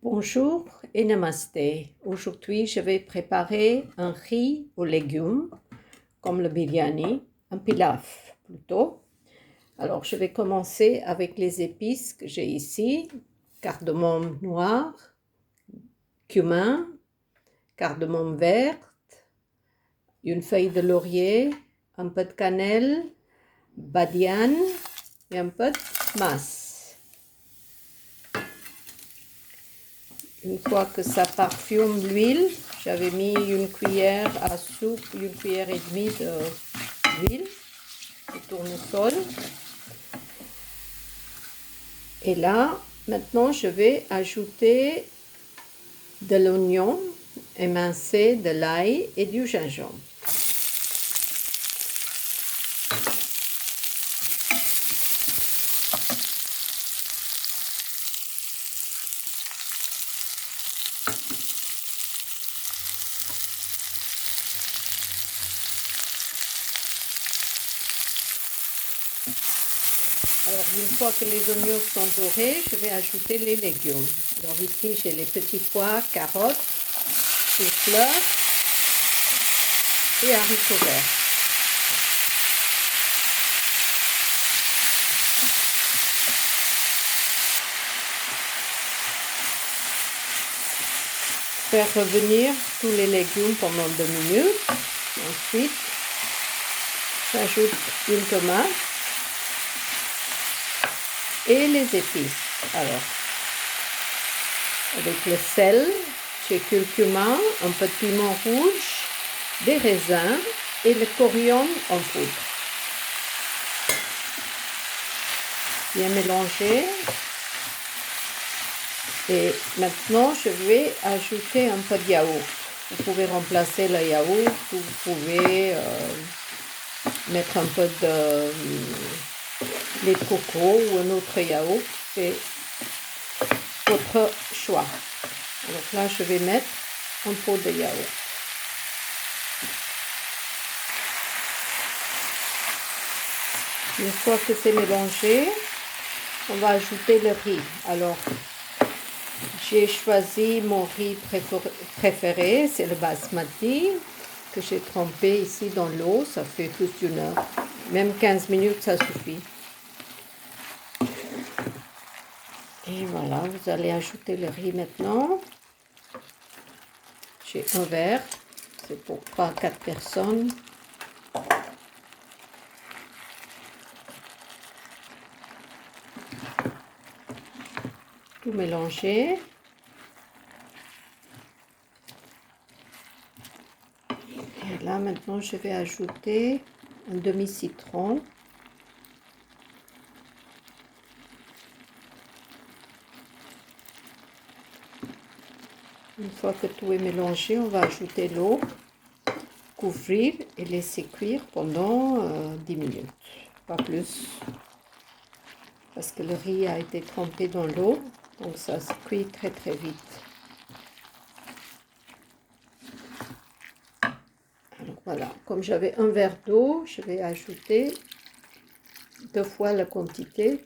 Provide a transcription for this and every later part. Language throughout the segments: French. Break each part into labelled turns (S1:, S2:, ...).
S1: Bonjour et namasté. Aujourd'hui, je vais préparer un riz aux légumes, comme le biryani, un pilaf plutôt. Alors, je vais commencer avec les épices que j'ai ici. Cardamome noir, cumin, cardamome verte, une feuille de laurier, un peu de cannelle, badiane et un peu de masse. Une fois que ça parfume l'huile, j'avais mis une cuillère à soupe, une cuillère et demie d'huile de tournesol. Et là, maintenant, je vais ajouter de l'oignon émincé, de l'ail et du gingembre. Alors, une fois que les oignons sont dorés, je vais ajouter les légumes. Alors ici, j'ai les petits pois, carottes, chou-fleur et haricots verts. Faire revenir tous les légumes pendant 2 minutes. Ensuite, j'ajoute une tomate et les épices. Alors, avec le sel, j'ai curcuma, un peu de piment rouge, des raisins et le coriandre en poudre. Bien mélanger. Et maintenant, je vais ajouter un peu de yaourt. Vous pouvez remplacer le yaourt, ou vous pouvez mettre un peu de lait de coco ou un autre yaourt. C'est votre choix. Alors là, je vais mettre un pot de yaourt. Une fois que c'est mélangé, on va ajouter le riz. Alors, j'ai choisi mon riz préféré, c'est le basmati, que j'ai trempé ici dans l'eau, ça fait plus d'1 heure. Même 15 minutes, ça suffit. Et voilà, vous allez ajouter le riz maintenant. J'ai un verre, c'est pour 3-4 personnes. Tout mélanger. Et là, maintenant, je vais ajouter un demi-citron. Une fois que tout est mélangé, on va ajouter l'eau, couvrir et laisser cuire pendant 10 minutes, pas plus. Parce que le riz a été trempé dans l'eau, donc ça se cuit très très vite. Alors voilà, comme j'avais un verre d'eau, je vais ajouter 2 fois la quantité.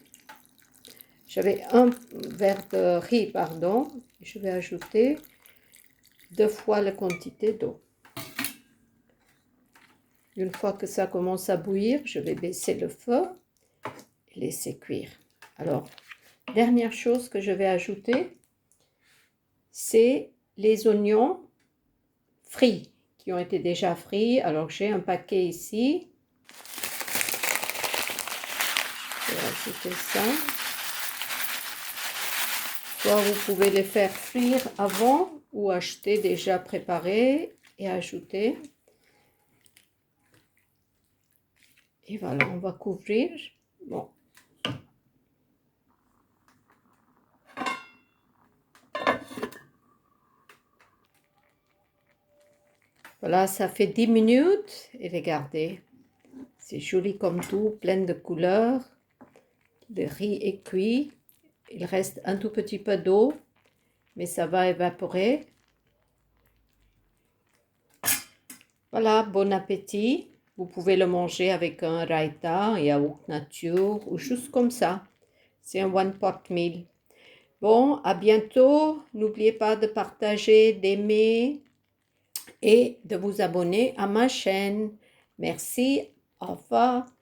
S1: J'avais un verre de riz, pardon, je vais ajouter 2 fois la quantité d'eau. Une fois que ça commence à bouillir, je vais baisser le feu et laisser cuire. Alors, dernière chose que je vais ajouter, c'est les oignons frits, qui ont été déjà frits. Alors, j'ai un paquet ici. Je vais ajouter ça. Soit vous pouvez les faire frire avant ou acheter déjà préparés et ajouter. Et voilà, on va couvrir. Bon. Voilà, ça fait 10 minutes et regardez, c'est joli comme tout, plein de couleurs. Le riz est cuit, il reste un tout petit peu d'eau, mais ça va évaporer. Voilà, bon appétit. Vous pouvez le manger avec un raita, un yaourt nature ou juste comme ça. C'est un one pot meal. Bon, à bientôt. N'oubliez pas de partager, d'aimer et de vous abonner à ma chaîne. Merci. Au revoir.